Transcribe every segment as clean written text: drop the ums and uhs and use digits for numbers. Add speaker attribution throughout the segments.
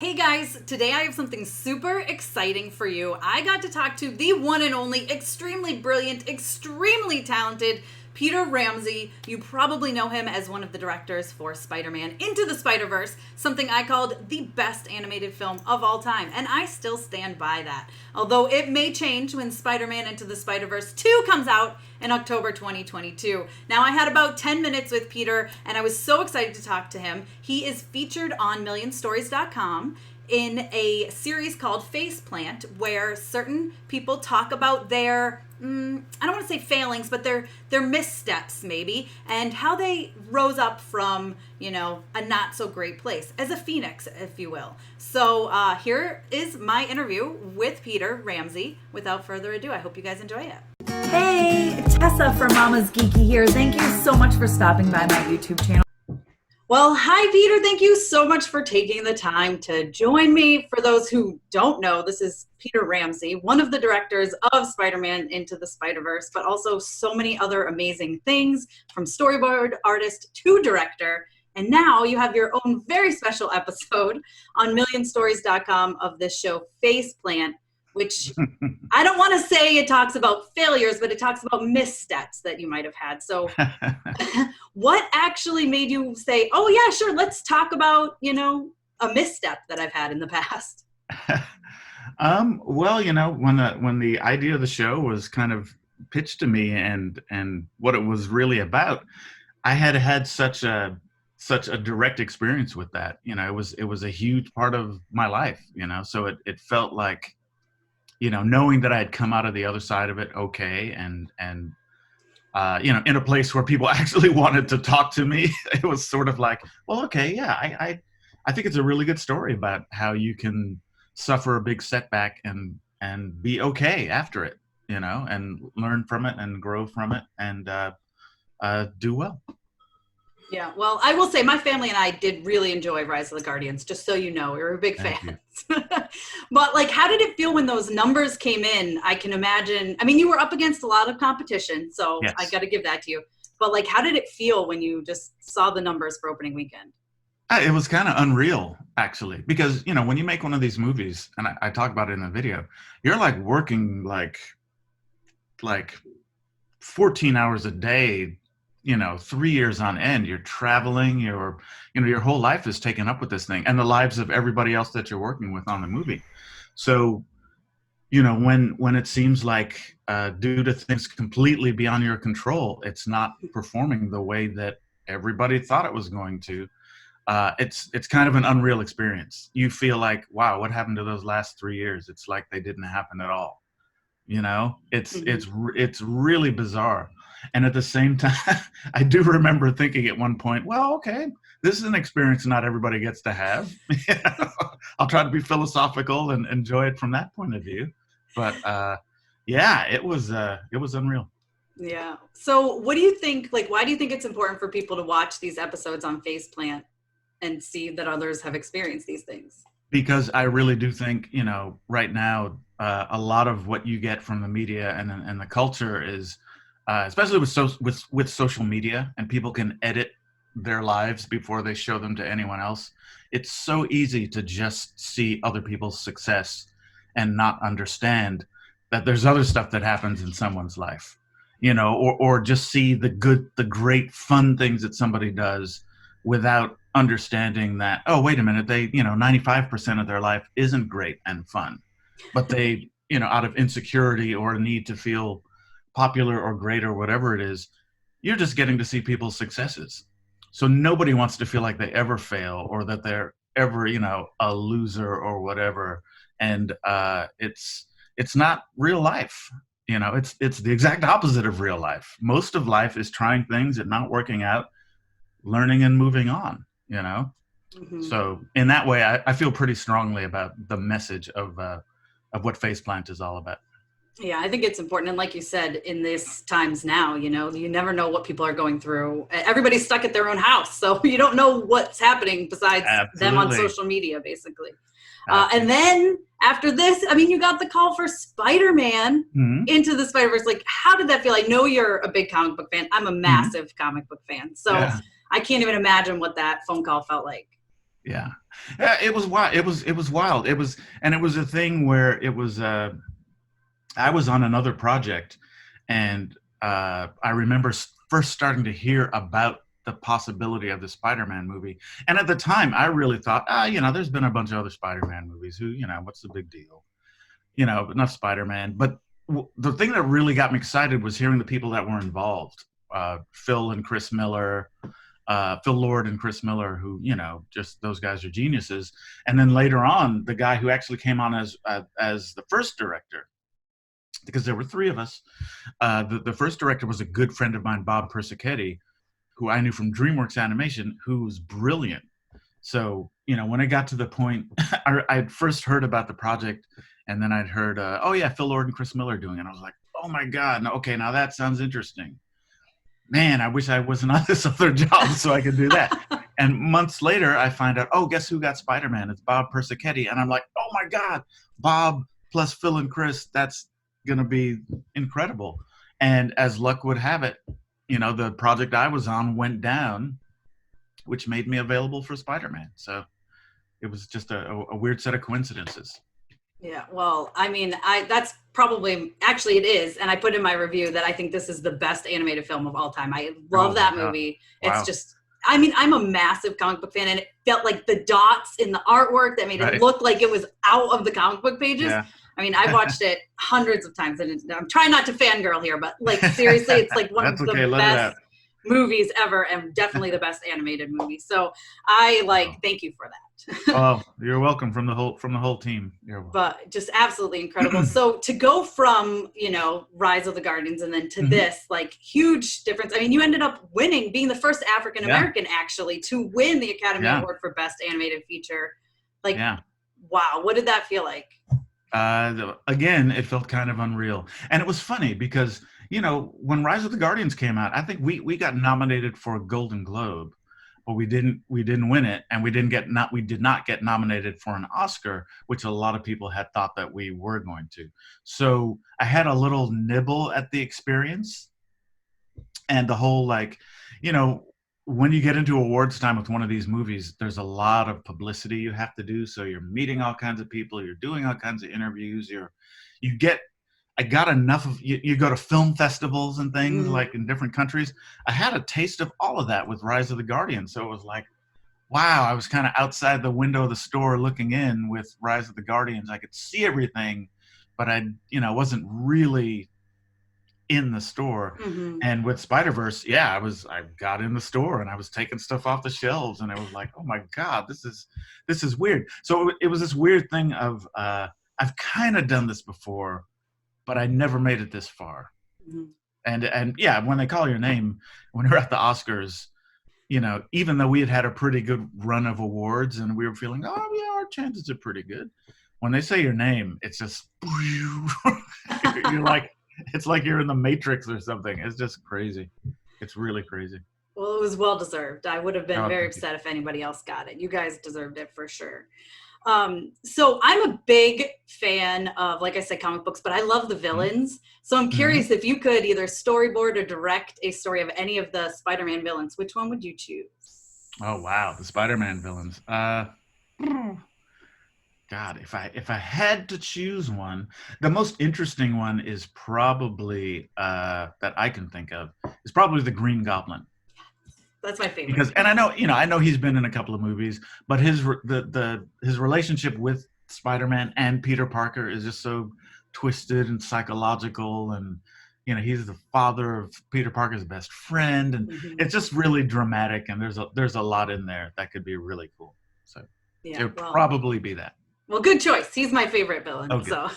Speaker 1: Hey guys, today I have something super exciting for you. I got to talk to the one and only, extremely brilliant, extremely talented Peter Ramsey. You probably know him as one of the directors for Spider-Man Into the Spider-Verse, something I called the best animated film of all time, and I still stand by that. Although it may change when Spider-Man Into the Spider-Verse 2 comes out in October 2022. Now, I had about 10 minutes with Peter, and I was so excited to talk to him. He is featured on MillionStories.com in a series called Faceplant, where certain people talk about their, I don't want to say failings, but their missteps maybe, and how they rose up from, a not so great place, as a phoenix, if you will. So here is my interview with Peter Ramsey. Without further ado, I hope you guys enjoy it. Hey, Tessa from Mama's Geeky here. Thank you so much for stopping by my YouTube channel. Well, hi, Peter. Thank you so much for taking the time to join me. For those who don't know, this is Peter Ramsey, one of the directors of Spider-Man Into the Spider-Verse, but also so many other amazing things, from storyboard artist to director. And now you have your own very special episode on MillionStories.com of this show, Faceplant, which I don't want to say it talks about failures, but it talks about missteps that you might have had. So what actually made you say, oh yeah, sure, let's talk about, a misstep that I've had in the past?
Speaker 2: Well, when the idea of the show was kind of pitched to me and what it was really about, I had such a direct experience with that. It was a huge part of my life, so it felt like, knowing that I had come out of the other side of it okay, and in a place where people actually wanted to talk to me, it was sort of like, well, okay, yeah, I think it's a really good story about how you can suffer a big setback and be okay after it, and learn from it and grow from it and do well.
Speaker 1: Yeah, well, I will say my family and I did really enjoy Rise of the Guardians, just so you know. We were big fans. But, how did it feel when those numbers came in? I can imagine. I mean, you were up against a lot of competition, so yes. I got to give that to you. But, how did it feel when you just saw the numbers for opening weekend?
Speaker 2: It was kind of unreal, actually, because, when you make one of these movies, and I talk about it in the video, you're, working, 14 hours a day, 3 years on end. You're traveling, your whole life is taken up with this thing, and the lives of everybody else that you're working with on the movie. So, when it seems like due to things completely beyond your control, it's not performing the way that everybody thought it was going to, it's kind of an unreal experience. You feel like, wow, what happened to those last 3 years? It's like they didn't happen at all. It's really bizarre. And at the same time, I do remember thinking at one point, well, okay, this is an experience not everybody gets to have. I'll try to be philosophical and enjoy it from that point of view. But yeah, it was unreal.
Speaker 1: Yeah. So what do you think, why do you think it's important for people to watch these episodes on Faceplant and see that others have experienced these things?
Speaker 2: Because I really do think, right now, a lot of what you get from the media and the culture is, especially with social media, and people can edit their lives before they show them to anyone else. It's so easy to just see other people's success and not understand that there's other stuff that happens in someone's life, or just see the great, fun things that somebody does without understanding that, oh, wait a minute, they, 95% of their life isn't great and fun, but they, out of insecurity or a need to feel popular or great or whatever it is, you're just getting to see people's successes. So nobody wants to feel like they ever fail or that they're ever, a loser or whatever. And it's not real life. It's the exact opposite of real life. Most of life is trying things and not working out, learning and moving on, Mm-hmm. So in that way, I feel pretty strongly about the message of what Faceplant is all about.
Speaker 1: Yeah, I think it's important. And like you said, in these times now, you never know what people are going through. Everybody's stuck at their own house, so you don't know what's happening besides them on social media, basically. And then after this, you got the call for Spider-Man Into the Spider-Verse. How did that feel? I know you're a big comic book fan. I'm a massive comic book fan. So I can't even imagine what that phone call felt like.
Speaker 2: Yeah. Yeah, it was wild. It was wild. It was a thing where it was I was on another project, and I remember first starting to hear about the possibility of the Spider-Man movie. And at the time, I really thought, there's been a bunch of other Spider-Man movies. What's the big deal? Enough Spider-Man. But the thing that really got me excited was hearing the people that were involved. Phil and Chris Miller, Phil Lord and Chris Miller, who, just those guys are geniuses. And then later on, the guy who actually came on as the first director, because there were three of us. The first director was a good friend of mine, Bob Persichetti, who I knew from DreamWorks Animation, who was brilliant. So, when I got to the point, I'd first heard about the project, and then I'd heard, Phil Lord and Chris Miller doing it. I was like, oh my God, no, okay, now that sounds interesting. Man, I wish I wasn't on this other job so I could do that. And months later, I find out, guess who got Spider-Man? It's Bob Persichetti. And I'm like, oh my God, Bob plus Phil and Chris, that's going to be incredible. And as luck would have it, the project I was on went down, which made me available for Spider-Man. So it was just a weird set of coincidences.
Speaker 1: Yeah, well, I mean, that's probably, actually it is, and I put in my review that I think this is the best animated film of all time. I love that movie. Wow. It's just, I mean, I'm a massive comic book fan, and it felt like the dots in the artwork that made it look like it was out of the comic book pages. Yeah. I mean, I've watched it hundreds of times, and I'm trying not to fangirl here, but like seriously, it's like one of the best movies ever, and definitely the best animated movie. So thank you for that.
Speaker 2: Oh, you're welcome from the whole team.
Speaker 1: But just absolutely incredible. So to go from, Rise of the Guardians and then to this, like, huge difference. I mean, you ended up winning, being the first African American actually to win the Academy Award for Best Animated Feature. Like, wow, what did that feel like?
Speaker 2: Again, it felt kind of unreal. And it was funny because, when Rise of the Guardians came out, I think we got nominated for a Golden Globe, but we didn't win it, and we did not get nominated for an Oscar, which a lot of people had thought that we were going to. So I had a little nibble at the experience, and the whole, when you get into awards time with one of these movies, there's a lot of publicity you have to do. So you're meeting all kinds of people, you're doing all kinds of interviews, I got enough of, you go to film festivals and things like in different countries. I had a taste of all of that with Rise of the Guardians. So it was like, wow, I was kind of outside the window of the store looking in with Rise of the Guardians. I could see everything, but I wasn't really in the store. And with Spider-Verse, I got in the store and I was taking stuff off the shelves, and I was like, oh my God, this is weird. So it was this weird thing of, I've kind of done this before, but I never made it this far. And when they call your name, when you're at the Oscars, even though we had a pretty good run of awards and we were feeling, our chances are pretty good, when they say your name, it's just, you're like, it's like you're in the Matrix or something. It's just crazy. It's really crazy.
Speaker 1: Well, it was well-deserved. I would have been very upset if anybody else got it. You guys deserved it for sure. So I'm a big fan of, like I said, comic books, but I love the villains. So I'm curious if you could either storyboard or direct a story of any of the Spider-Man villains, which one would you choose?
Speaker 2: Oh, wow. The Spider-Man villains. God, if I had to choose one, the most interesting one is probably, that I can think of, is probably the Green Goblin.
Speaker 1: That's my favorite.
Speaker 2: Because, and I know he's been in a couple of movies, but his relationship with Spider-Man and Peter Parker is just so twisted and psychological, and he's the father of Peter Parker's best friend, and it's just really dramatic, and there's a lot in there that could be really cool. So it would probably be that.
Speaker 1: Well, good choice. He's my favorite villain. Okay. So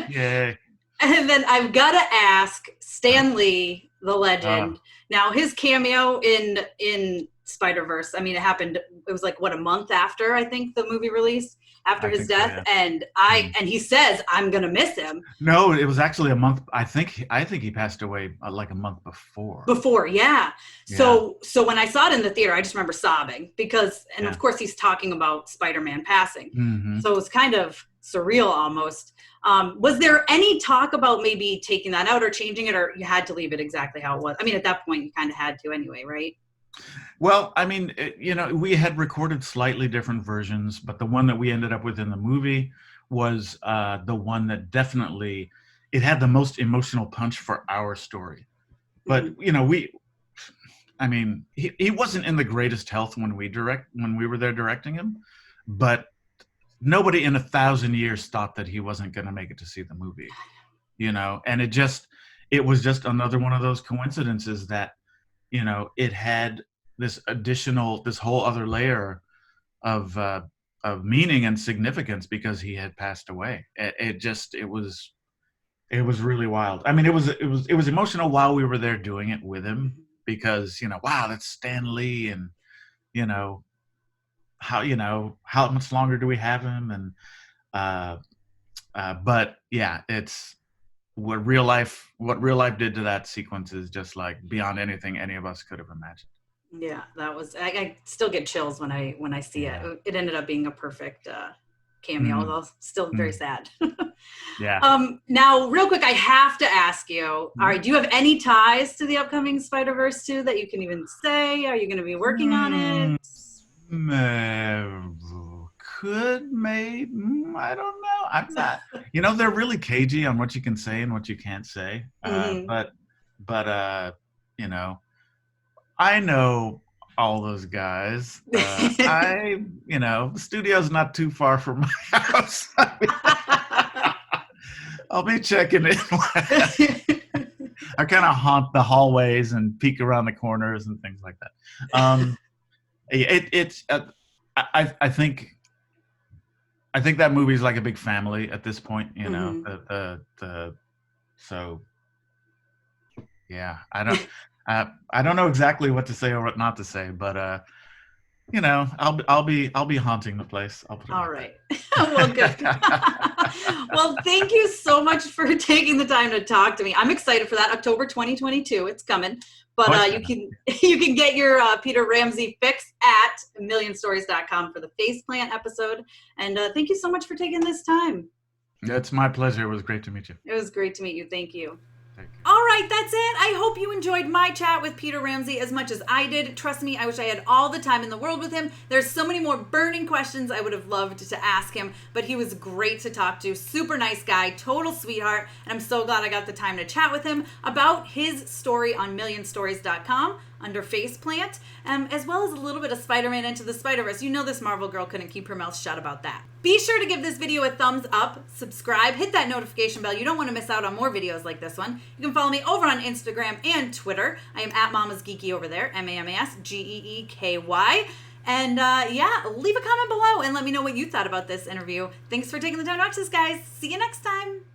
Speaker 2: yay.
Speaker 1: And then I've got to ask Stan Lee, the legend. Now, his cameo in Spider-Verse, I mean, it was like, what, a month after, I think, the movie released, after his death. So, yeah. And he says, I'm going to miss him.
Speaker 2: No, it was actually a month. I think he passed away like a month before.
Speaker 1: Yeah. So when I saw it in the theater, I just remember sobbing because, of course, he's talking about SpiderMan Passing. So it was kind of surreal almost. Was there any talk about maybe taking that out or changing it, or you had to leave it exactly how it was? I mean, at that point, you kind of had to anyway, right?
Speaker 2: Well, I mean, we had recorded slightly different versions, but the one that we ended up with in the movie was the one that definitely it had the most emotional punch for our story. But I mean, he wasn't in the greatest health when we were there directing him, but nobody in 1,000 years thought that he wasn't going to make it to see the movie, and it was just another one of those coincidences that, it had this whole other layer of meaning and significance because he had passed away. It was really wild. I mean, it was emotional while we were there doing it with him because, wow, that's Stan Lee, and you know how much longer do we have him, and but yeah, it's what real life did to that sequence is just like beyond anything any of us could have imagined.
Speaker 1: Yeah, that was. I still get chills when I see it. It ended up being a perfect cameo, although still very sad.
Speaker 2: Yeah.
Speaker 1: Now, real quick, I have to ask you. All right, do you have any ties to the upcoming SpiderVerse II that you can even say? Are you going to be working on it?
Speaker 2: Could, maybe, I don't know. I'm not. They're really cagey on what you can say and what you can't say. But I know all those guys. The studio's not too far from my house. I'll be checking in. I kind of haunt the hallways and peek around the corners and things like that. I think that movie's like a big family at this point. So yeah, I don't know exactly what to say or what not to say, but I'll be haunting the place.
Speaker 1: All right. Well, good. Well, thank you so much for taking the time to talk to me. I'm excited for that. October 2022. It's coming. But you can get your Peter Ramsey fix at millionstories.com for the Faceplant episode. And thank you so much for taking this time.
Speaker 2: It's my pleasure. It was great to meet you.
Speaker 1: It was great to meet you. Thank you. All right, that's it. I hope you enjoyed my chat with Peter Ramsey as much as I did. Trust me, I wish I had all the time in the world with him. There's so many more burning questions I would have loved to ask him, but he was great to talk to. Super nice guy, total sweetheart, and I'm so glad I got the time to chat with him about his story on millionstories.com under Faceplant, as well as a little bit of Spider-Man Into the Spider-Verse. This Marvel girl couldn't keep her mouth shut about that. Be sure to give this video a thumbs up, subscribe, hit that notification bell. You don't want to miss out on more videos like this one. You can follow me over on Instagram and Twitter. I am at Mama's Geeky over there, MAMASGEEKY. And leave a comment below and let me know what you thought about this interview. Thanks for taking the time to watch this, guys. See you next time.